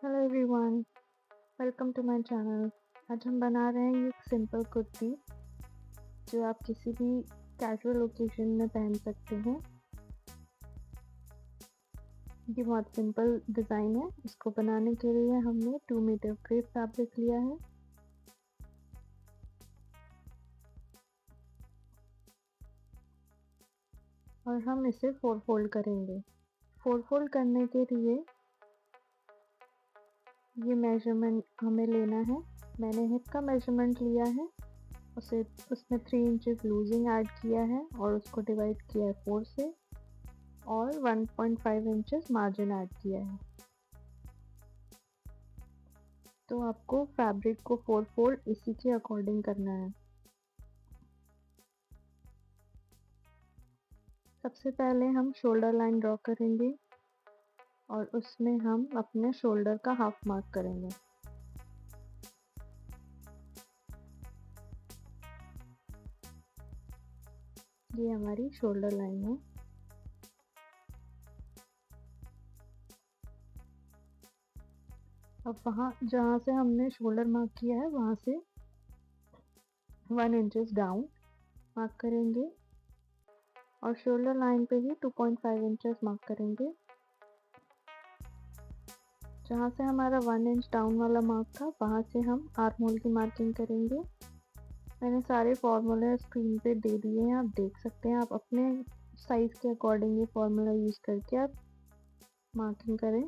Hello everyone, welcome to my channel. आज हम बना रहे हैं एक सिंपल कुर्ती जो आप किसी भी कैजुअल ओकेजन में पहन सकते हैं। ये बहुत सिंपल डिज़ाइन है। इसको बनाने के लिए हमने 2 मीटर क्रेप फैब्रिक लिया है और हम इसे 4 फोल्ड करेंगे। 4 फोल्ड करने के लिए ये मेजरमेंट हमें लेना है। मैंने हिप का मेजरमेंट लिया है, उसमें 3 इंचेस लूजिंग ऐड किया है और उसको डिवाइड किया है 4 से और 1.5 इंचेस मार्जिन ऐड किया है। तो आपको फैब्रिक को 4 फोल्ड इसी के अकॉर्डिंग करना है। सबसे पहले हम शोल्डर लाइन ड्रॉ करेंगे और उसमें हम अपने शोल्डर का हाफ मार्क करेंगे। ये हमारी शोल्डर लाइन है। अब वहाँ जहाँ से हमने शोल्डर मार्क किया है वहाँ से 1 इंचेस डाउन मार्क करेंगे और शोल्डर लाइन पे ही 2.5 इंचेस मार्क करेंगे। जहाँ से हमारा 1 इंच डाउन वाला मार्क था वहाँ से हम आर्म होल की मार्किंग करेंगे। मैंने सारे फॉर्मूले स्क्रीन पे दे दिए हैं, आप देख सकते हैं। आप अपने साइज़ के अकॉर्डिंग ये फॉर्मूला यूज़ करके आप मार्किंग करें।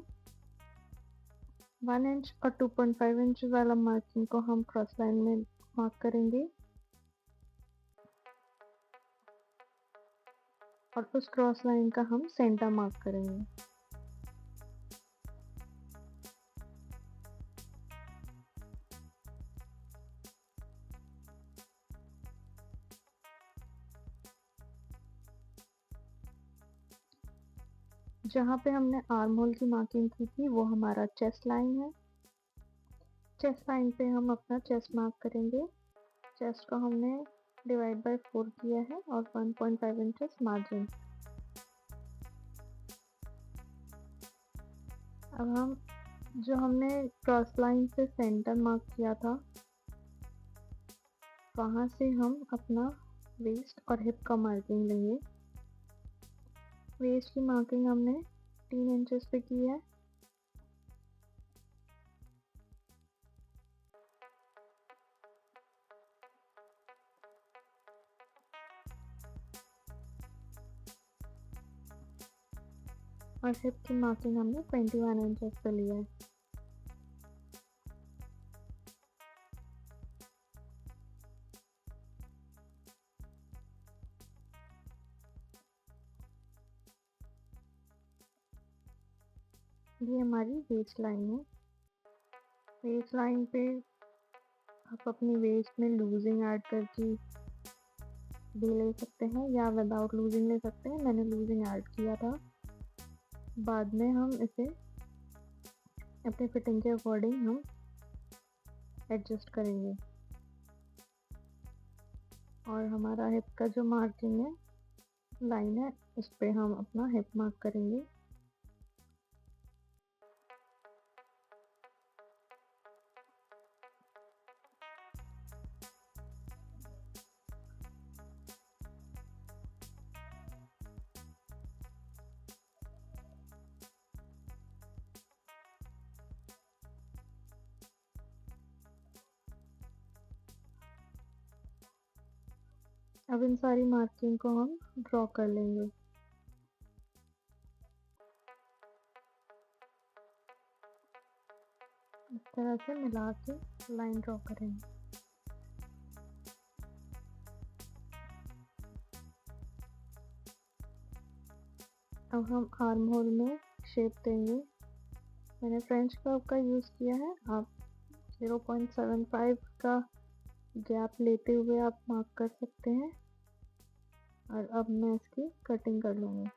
1 इंच और 2.5 इंच वाला मार्किंग को हम क्रॉस लाइन में मार्क करेंगे और उस क्रॉस लाइन का हम सेंटर मार्क करेंगे। जहाँ पे हमने आर्म होल की मार्किंग की थी वो हमारा चेस्ट लाइन है। चेस्ट लाइन पे हम अपना चेस्ट मार्क करेंगे। चेस्ट को हमने डिवाइड बाय 4 किया है और 1.5 इंचेस मार्जिन। अब हम जो हमने क्रॉस लाइन से सेंटर मार्क किया था वहाँ से हम अपना वेस्ट और हिप का मार्किंग लेंगे। वेस्ट की मार्किंग हमने 3 इंचेस पे की है और हिप की मार्किंग हमने 21 इंचेस पे लिया है। ये हमारी वेस्ट लाइन है। वेस्ट लाइन पे आप अपनी वेस्ट में लूजिंग ऐड करके भी ले सकते हैं या विदाउट लूजिंग ले सकते हैं। मैंने लूजिंग ऐड किया था। बाद में हम इसे अपनी फिटिंग के अकॉर्डिंग हम एडजस्ट करेंगे और हमारा हिप का जो मार्किंग है लाइन है उस पे हम अपना हिप मार्क करेंगे। अब इन सारी मार्किंग को हम ड्रॉ कर लेंगे। इस तरह से मिला के लाइन ड्रॉ करेंगे। अब हम आर्म होल में शेप देंगे। मैंने फ्रेंच कर्व का यूज़ किया है। आप 0.75 का गैप लेते हुए आप मार्क कर सकते हैं और अब मैं इसकी कटिंग कर लूँगी।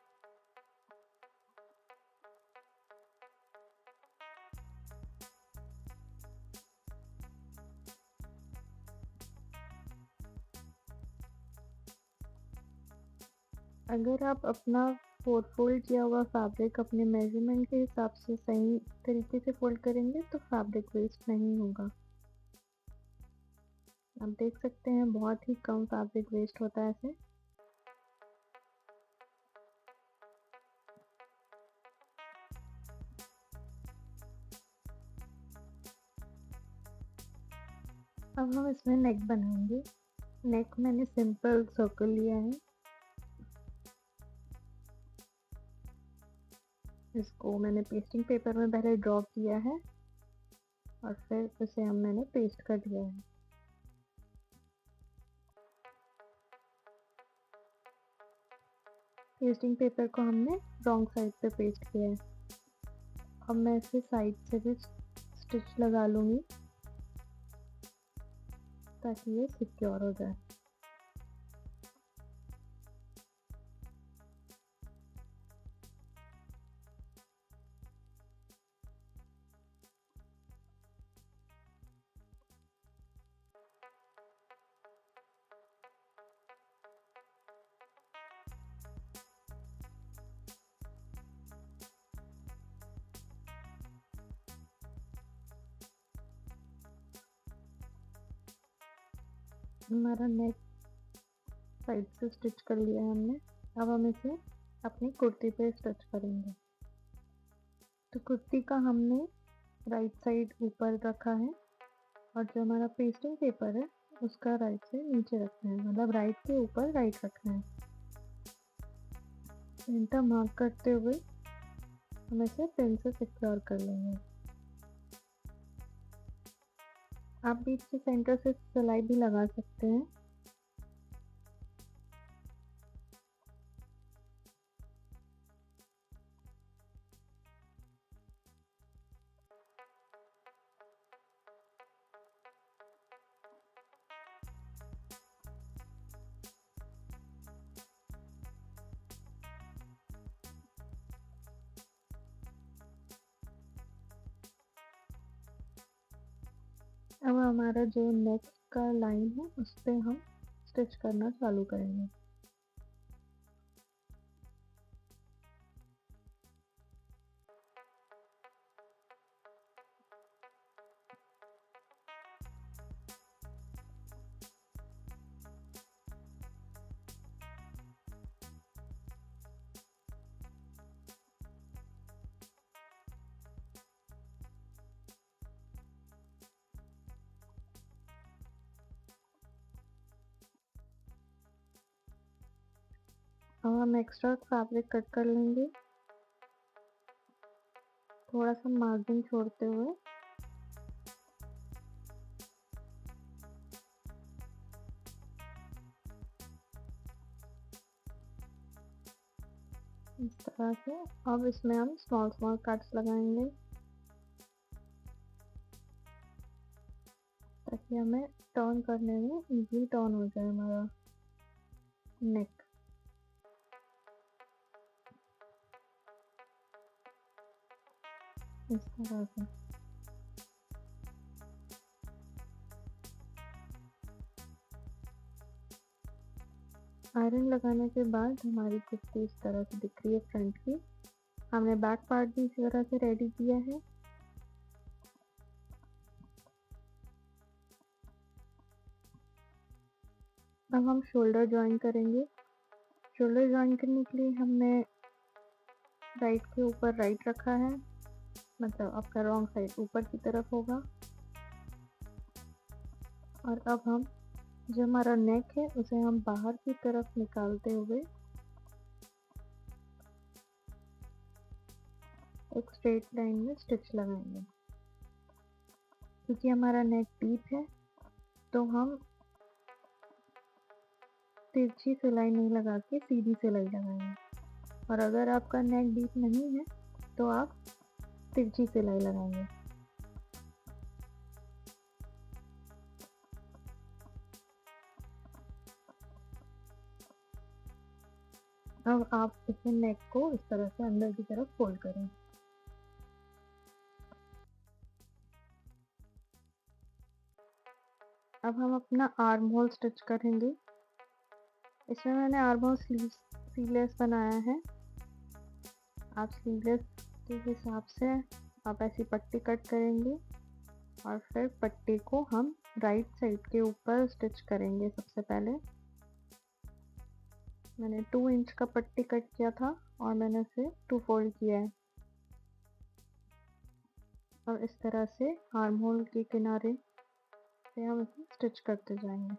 अगर आप अपना 4 फोल्ड किया हुआ फैब्रिक अपने मेजरमेंट के हिसाब से सही तरीके से फोल्ड करेंगे तो फैब्रिक वेस्ट नहीं होगा। आप देख सकते हैं बहुत ही कम फैब्रिक वेस्ट होता है ऐसे। अब हम इसमें नेक बनाएंगे। नेक मैंने सिंपल सर्कल लिया है, इसको मैंने पेस्टिंग पेपर में पहले ड्रॉ किया है और फिर उसे मैंने पेस्ट कर दिया है। पेस्टिंग पेपर को हमने रॉन्ग साइड पे पेस्ट किया है। अब मैं इसे साइड से भी स्टिच लगा लूँगी ताकि ये सिक्योर हो जाए। हमारा नेक साइड से स्टिच कर लिया है हमने। अब हम इसे अपनी कुर्ती पे स्टिच करेंगे। तो कुर्ती का हमने राइट साइड ऊपर रखा है और जो हमारा पेस्टिंग पेपर है उसका राइट से नीचे रखना है, मतलब राइट के ऊपर राइट रखना है। सेंटर मार्क करते हुए हम इसे पिन से सिक्योर कर लेंगे। आप बीच से सेंटर से सिलाई भी लगा सकते हैं। अब हमारा जो नेक का लाइन है उस पे हम स्टिच करना चालू करेंगे। अब हम एक्स्ट्रा फैब्रिक कट कर लेंगे, थोड़ा सा मार्जिन छोड़ते हुए। इस तरह से अब इसमें हम स्मॉल स्मॉल कट्स लगाएंगे ताकि हमें टर्न करने में इजी टर्न हो जाए हमारा नेक। इस तरह से आयरन लगाने के बाद हमारी कुर्ती इस तरह से दिख रही है फ्रंट की। हमने बैक पार्ट भी इसी तरह से रेडी किया है। अब हम शोल्डर ज्वाइन करेंगे। शोल्डर ज्वाइन करने के लिए हमने राइट के ऊपर राइट रखा है, मतलब आपका रॉन्ग साइड ऊपर की तरफ होगा। और अब हम जो हमारा नेक है उसे हम बाहर की तरफ निकालते हुए एक स्ट्रेट लाइन में स्टिच लगाएंगे। क्योंकि हमारा नेक डीप है तो हम तिरछी सिलाई नहीं लगा के सीधी सिलाई लगाएंगे, और अगर आपका नेक डीप नहीं है तो आप तिरछी सिलाई लगाएंगे। अब आप इसे नेक को इस तरह से अंदर की तरफ फोल्ड करें। अब हम अपना आर्म होल स्टिच करेंगे। इसमें मैंने आर्म होल स्लीवलेस बनाया है। आप स्लीवलेस के हिसाब से आप ऐसी पट्टी कट करेंगे और फिर पट्टी को हम राइट साइड के ऊपर स्टिच करेंगे। सबसे पहले मैंने 2 इंच का पट्टी कट किया था और मैंने उसे 2 फोल्ड किया है और इस तरह से आर्म होल के किनारे से हम इसे स्टिच करते जाएंगे।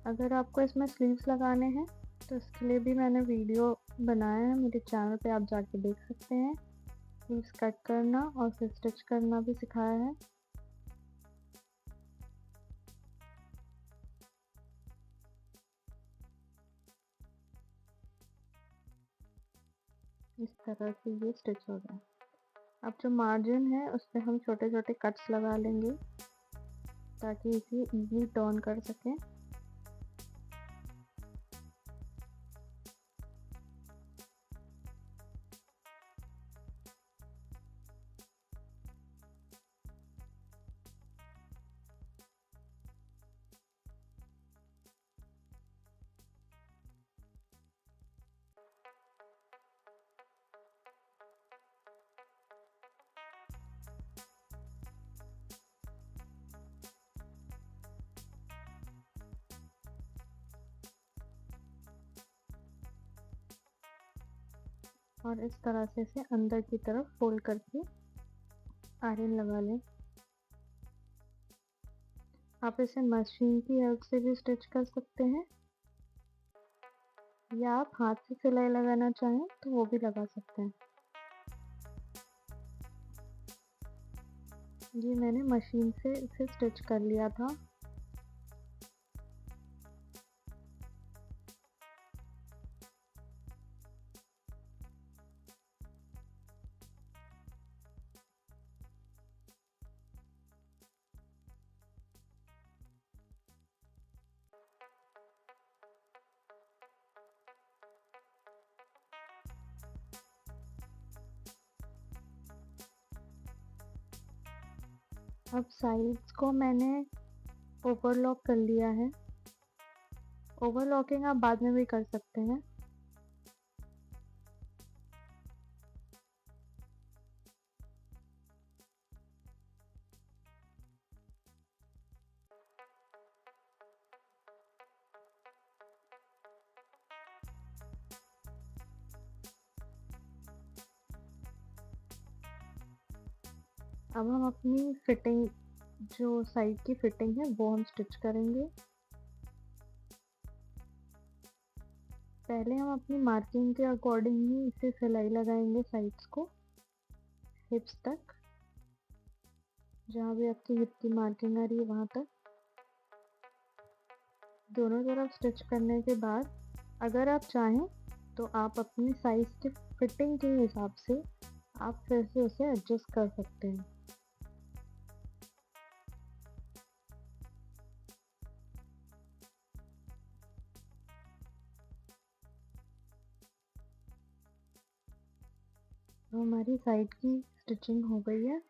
अगर आपको इसमें स्लीव्स लगाने हैं तो इसके लिए भी मैंने वीडियो बनाया है, मेरे चैनल पे आप जाके देख सकते हैं। स्लीव्स कट करना और फिर स्टिच करना भी सिखाया है। इस तरह से ये स्टिच हो गया। अब जो मार्जिन है उस पर हम छोटे छोटे कट्स लगा लेंगे ताकि इसे इजीली टर्न कर सकें। और इस तरह से इसे अंदर की तरफ फोल्ड करके आयरन लगा लें। आप इसे मशीन की हेल्प से भी स्टिच कर सकते हैं या आप हाथ से सिलाई लगाना चाहें तो वो भी लगा सकते हैं। ये मैंने मशीन से इसे स्टिच कर लिया था। अब साइड्स को मैंने ओवरलॉक कर लिया है। ओवरलॉकिंग आप बाद में भी कर सकते हैं। अब हम अपनी फिटिंग, जो साइड की फिटिंग है वो हम स्टिच करेंगे। पहले हम अपनी मार्किंग के अकॉर्डिंग ही इसे सिलाई लगाएंगे साइड्स को हिप्स तक। जहाँ भी आपकी हिप की मार्किंग आ रही है वहाँ तक दोनों तरफ स्टिच करने के बाद अगर आप चाहें तो आप अपनी साइज की फिटिंग के हिसाब से आप फिर से उसे एडजस्ट कर सकते हैं। तो हमारी साइड की स्टिचिंग हो गई है।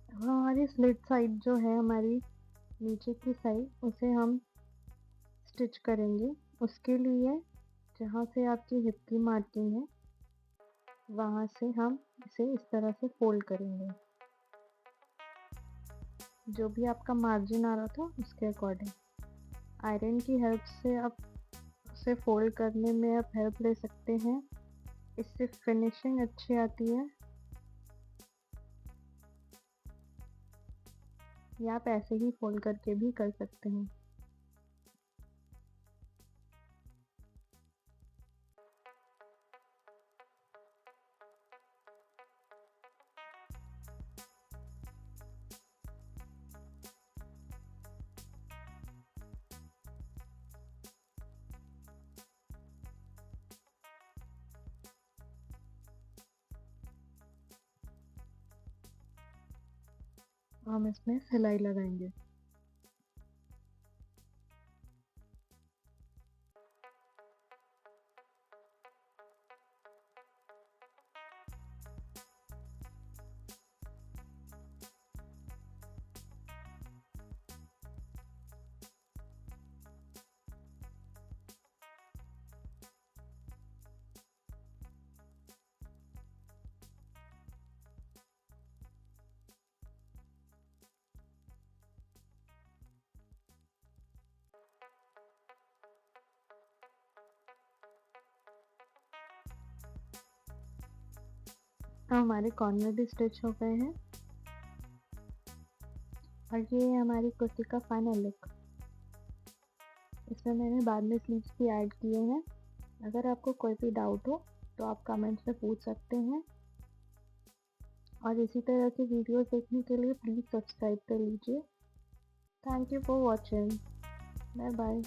अब हमारी स्लिट साइड जो है, हमारी नीचे की साइड, उसे हम स्टिच करेंगे। उसके लिए जहाँ से आपकी हिप की मार्किंग है वहाँ से हम इसे इस तरह से फोल्ड करेंगे। जो भी आपका मार्जिन आ रहा था उसके अकॉर्डिंग आयरन की हेल्प से आप उसे फोल्ड करने में आप हेल्प ले सकते हैं। इससे फिनिशिंग अच्छी आती है। या आप ऐसे ही फोल्ड करके भी कर सकते हैं। हम इसमें सिलाई लगाएंगे। तो हमारे कॉर्नर भी स्टिच हो गए हैं और ये है हमारी कुर्ती का फाइनल लुक। इसमें मैंने बाद में स्लीव्स भी ऐड किए हैं। अगर आपको कोई भी डाउट हो तो आप कमेंट्स में पूछ सकते हैं और इसी तरह की वीडियोस देखने के लिए प्लीज़ सब्सक्राइब कर लीजिए। Thank you for watching. Bye bye.